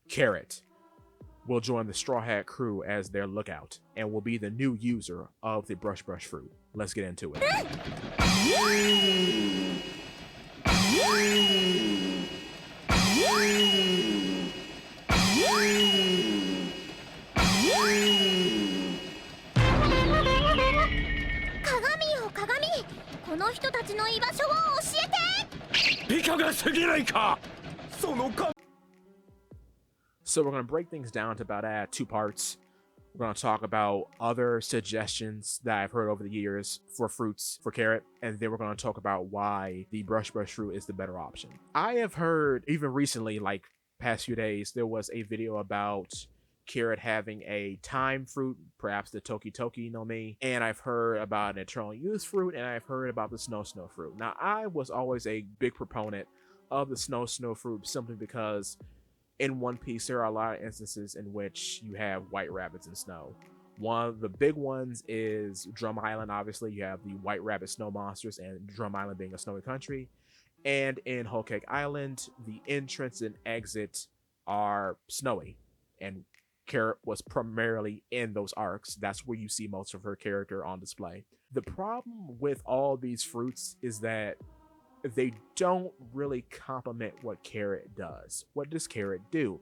Carrot will join the Straw Hat crew as their lookout and will be the new user of the Brush fruit. Let's get into it. So we're going to break things down to about 2 parts. We're going to talk about other suggestions that I've heard over the years for fruits for Carrot, and then we're going to talk about why the brush fruit is the better option. I have heard, even recently, like past few days, there was a video about Carrot having a time fruit, perhaps the Toki Toki no Mi, and I've heard about an Eternal Youth fruit, and I've heard about the Snow fruit. Now, I was always a big proponent of the Snow fruit simply because in One Piece, there are a lot of instances in which you have white rabbits in snow. One of the big ones is Drum Island. Obviously, you have the white rabbit snow monsters, and Drum Island being a snowy country. And in Whole Cake Island, the entrance and exit are snowy. And Carrot was primarily in those arcs. That's where you see most of her character on display. The problem with all these fruits is that they don't really complement what Carrot does. What does Carrot do?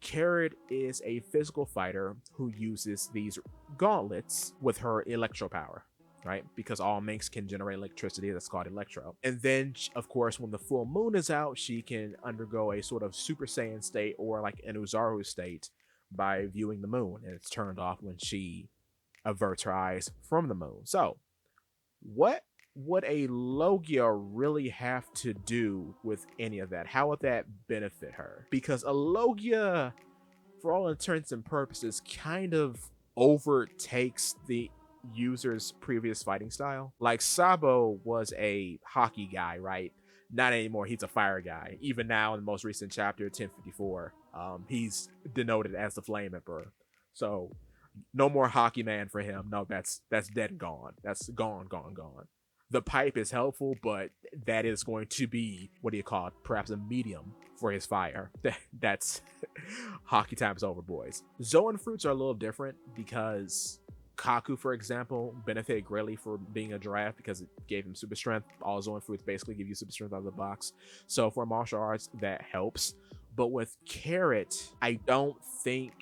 Carrot is a physical fighter who uses these gauntlets with her electro power, right? Because all minks can generate electricity, that's called electro. And then, of course, when the full moon is out, she can undergo a sort of Super Saiyan state or like an Uzaru state by viewing the moon, and it's turned off when she averts her eyes from the moon. So, what would a Logia really have to do with any of that? How would that benefit her? Because a Logia, for all intents and purposes, kind of overtakes the user's previous fighting style. Like Sabo was a hockey guy, right? Not anymore. He's a fire guy. Even now in the most recent chapter, 1054, he's denoted as the Flame Emperor. So no more hockey man for him. No, that's dead and gone. That's gone. The pipe is helpful, but that is going to be, what do you call it, perhaps a medium for his fire. That's hockey time's over, boys. Zoan fruits are a little different because Kaku, for example, benefited greatly for being a giraffe because it gave him super strength. All Zoan fruits basically give you super strength out of the box. So for martial arts, that helps. But with Carrot, I don't think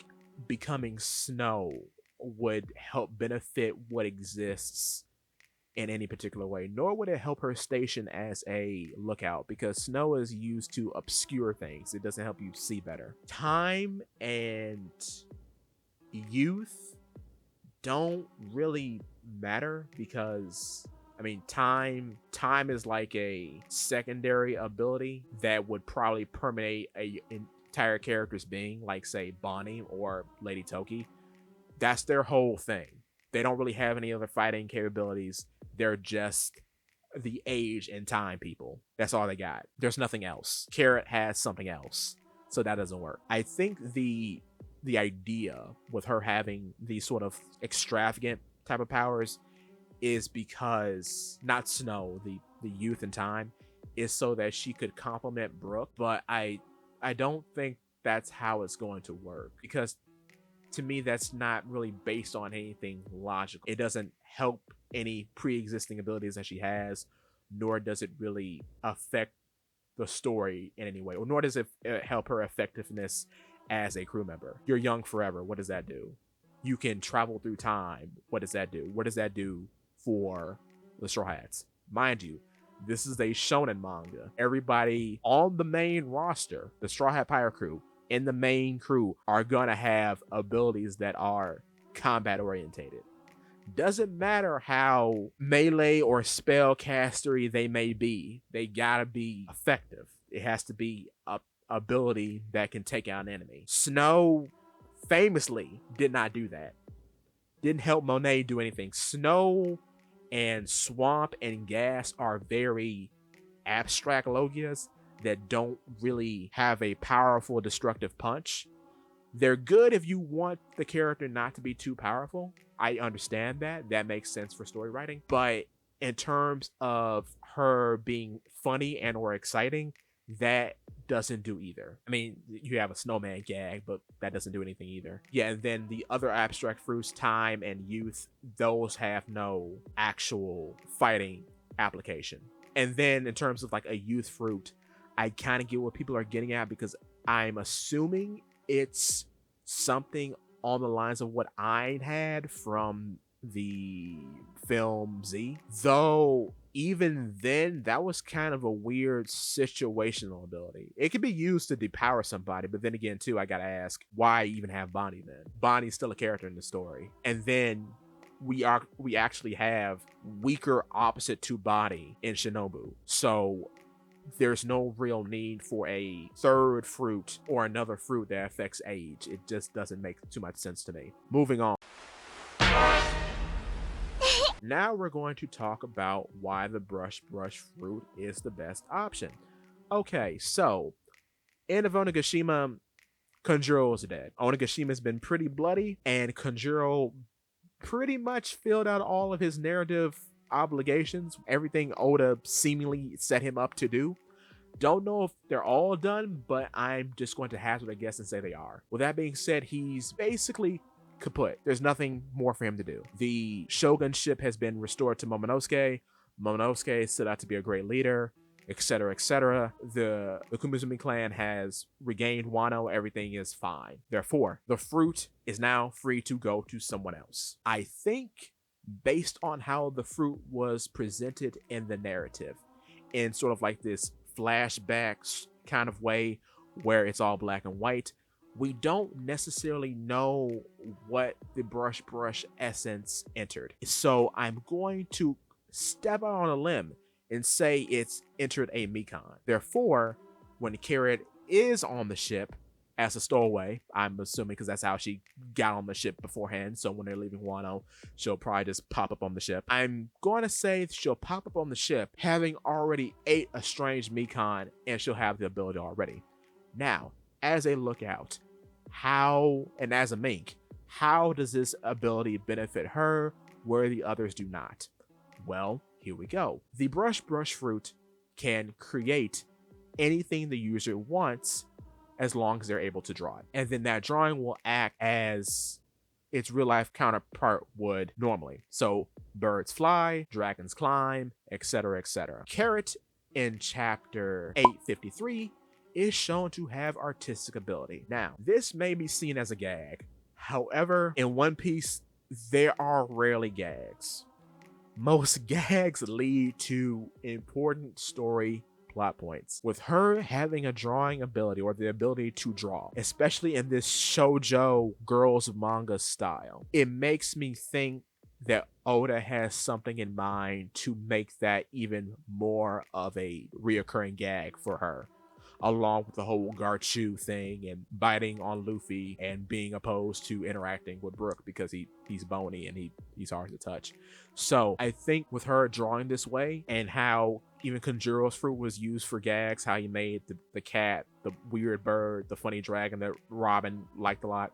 becoming Snow would help benefit what exists in any particular way, nor would it help her station as a lookout, because Snow is used to obscure things. It doesn't help you see better. Time and youth don't really matter because, I mean, time is like a secondary ability that would probably permeate a entire character's being, like say Bonnie or Lady Toki. That's their whole thing. They don't really have any other fighting capabilities. They're just the age and time people. That's all they got. There's nothing else. Carrot has something else, so that doesn't work. I think the idea with her having these sort of extravagant type of powers is because, not Snow, the youth and time, is so that she could complement Brook, but I don't think that's how it's going to work, because to me that's not really based on anything logical. It doesn't help any pre-existing abilities that she has, nor does it really affect the story in any way, or nor does it help her effectiveness as a crew member. You're young forever. What does that do? You can travel through time. What does that do? What does that do for the Straw Hats? Mind you, this is a shonen manga. Everybody on the main roster, the Straw Hat Pirate crew, in the main crew, are gonna have abilities that are combat orientated. Doesn't matter how melee or spell castery they may be, they gotta be effective. It has to be a ability that can take out an enemy. Snow famously did not do that. Didn't help Monet do anything. Snow and Swamp and Gas are very abstract Logias that don't really have a powerful destructive punch. They're good if you want the character not to be too powerful. I understand that. That makes sense for story writing. But in terms of her being funny and or exciting, that doesn't do either. I mean, you have a snowman gag, but that doesn't do anything either. Yeah, and then the other abstract fruits, time and youth, those have no actual fighting application. And then in terms of like a youth fruit, I kind of get what people are getting at, because I'm assuming it's something on the lines of what I had from the film Z. Though even then, that was kind of a weird situational ability. It could be used to depower somebody, but then again, too, I gotta ask, why even have Bonnie then? Bonnie's still a character in the story. And then we actually have weaker opposite to body in Shinobu. So there's no real need for a third fruit or another fruit that affects age. It just doesn't make too much sense to me. Moving on. Now we're going to talk about why the brush fruit is the best option. Okay, so end of Onigashima, Konjuro is dead. Onigashima's been pretty bloody, and Konjuro pretty much filled out all of his narrative obligations, everything Oda seemingly set him up to do. Don't know if they're all done, but I'm just going to hazard a guess and say they are. With that being said, he's basically kaput. There's nothing more for him to do. The shogunship has been restored to Momonosuke. Momonosuke set out to be a great leader, etc., etc. The Kumizumi clan has regained Wano. Everything is fine. Therefore, the fruit is now free to go to someone else. I think, based on how the fruit was presented in the narrative, in sort of like this flashbacks kind of way where it's all black and white, we don't necessarily know what the brush essence entered. So I'm going to step out on a limb and say it's entered a Mikan. Therefore, when Carrot is on the ship as a stowaway, I'm assuming because that's how she got on the ship beforehand, so when they're leaving Wano, she'll probably just pop up on the ship. I'm going to say she'll pop up on the ship having already ate a strange Mikan, and she'll have the ability already. Now, as a lookout, how, and as a mink, how does this ability benefit her where the others do not? Well, here we go. The brush fruit can create anything the user wants as long as they're able to draw it. And then that drawing will act as its real life counterpart would normally. So birds fly, dragons climb, etc., etc. Carrot in chapter 853 is shown to have artistic ability. Now, this may be seen as a gag. However, in One Piece, there are rarely gags. Most gags lead to important story plot points. With her having a drawing ability, or the ability to draw, especially in this shoujo girls manga style, it makes me think that Oda has something in mind to make that even more of a reoccurring gag for her, along with the whole Garchu thing and biting on Luffy and being opposed to interacting with Brook because he's bony and he's hard to touch. So I think with her drawing this way, and how even Konjuro's fruit was used for gags, how he made the cat, the weird bird, the funny dragon that Robin liked a lot,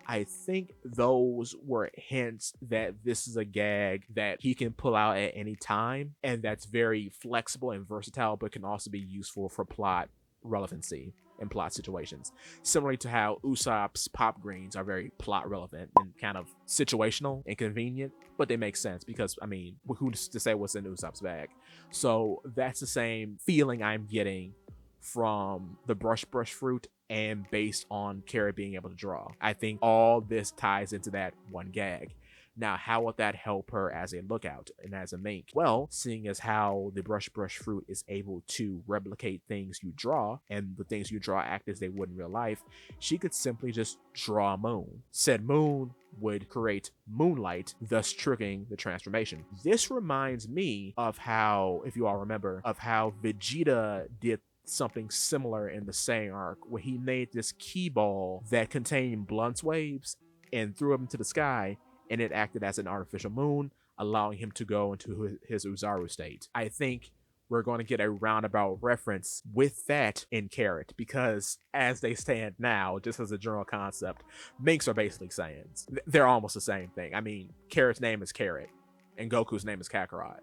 I think those were hints that this is a gag that he can pull out at any time, and that's very flexible and versatile, but can also be useful for plot relevancy in plot situations. Similarly to how Usopp's pop greens are very plot relevant and kind of situational and convenient, but they make sense because, I mean, who's to say what's in Usopp's bag? So that's the same feeling I'm getting from the brush fruit, and based on Carrot being able to draw. I think all this ties into that one gag. Now, how would that help her as a lookout and as a mink? Well, seeing as how the brush fruit is able to replicate things you draw, and the things you draw act as they would in real life, she could simply just draw a moon. Said moon would create moonlight, thus triggering the transformation. This reminds me of how, if you all remember, of how Vegeta did something similar in the Saiyan arc, where he made this key ball that contained blunt waves and threw them into the sky, and it acted as an artificial moon, allowing him to go into his Uzaru state. I think we're going to get a roundabout reference with that in Carrot, because as they stand now, just as a general concept, minks are basically Saiyans. They're almost the same thing. I mean, Carrot's name is Carrot, and Goku's name is Kakarot.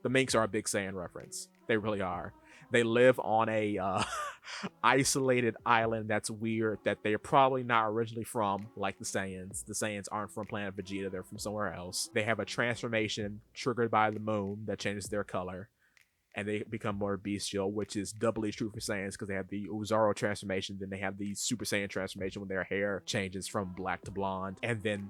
The minks are a big Saiyan reference. They really are. They live on a isolated island that's weird that they're probably not originally from, like the Saiyans. The Saiyans aren't from planet Vegeta, they're from somewhere else. They have a transformation triggered by the moon that changes their color, and they become more bestial, which is doubly true for Saiyans because they have the Uzaro transformation, then they have the Super Saiyan transformation when their hair changes from black to blonde, and then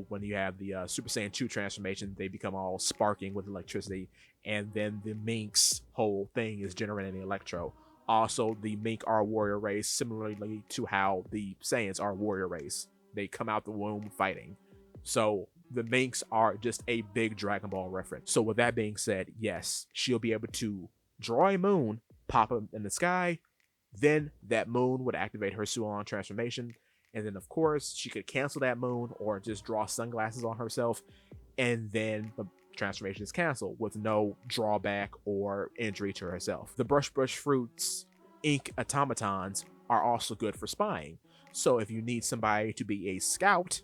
when you have the Super Saiyan 2 transformation, they become all sparking with electricity, and then the Mink's whole thing is generating electro. Also, the Mink are a warrior race, similarly to how the Saiyans are a warrior race. They come out the womb fighting. So the Minks are just a big Dragon Ball reference. So with that being said, yes, she'll be able to draw a moon, pop up in the sky, then that moon would activate her Suon transformation, and then of course she could cancel that moon or just draw sunglasses on herself, and then the transformation is canceled with no drawback or injury to herself. The Brush Fruit's ink automatons are also good for spying. So if you need somebody to be a scout,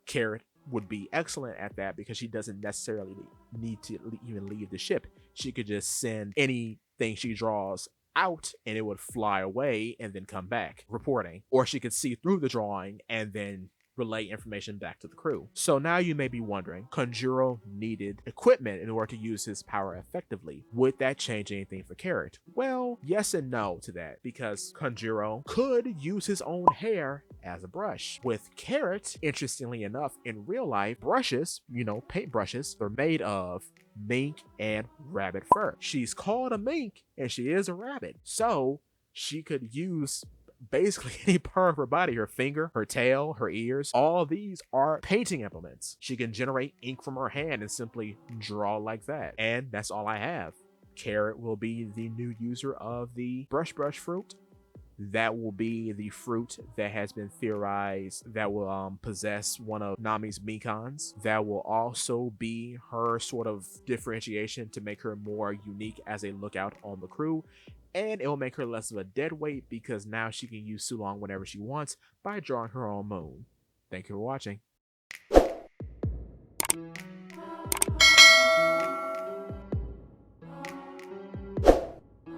Carrot would be excellent at that because she doesn't necessarily need to even leave the ship. She could just send anything she draws out and it would fly away and then come back reporting. Or she could see through the drawing and then relay information back to the crew. So now you may be wondering, Kanjuro needed equipment in order to use his power effectively. Would that change anything for Carrot? Well, yes and no to that, because Kanjuro could use his own hair as a brush. With Carrot, interestingly enough, in real life, brushes, paint brushes, are made of mink and rabbit fur. She's called a mink and she is a rabbit. So she could use basically any part of her body, her finger, her tail, her ears. All of these are painting implements. She can generate ink from her hand and simply draw like that. And that's all I have. Carrot will be the new user of the Brush Fruit. That will be the fruit that has been theorized that will possess one of Nami's Mikons. That will also be her sort of differentiation to make her more unique as a lookout on the crew. And it will make her less of a dead weight because now she can use Sulong whenever she wants by drawing her own moon. Thank you for watching.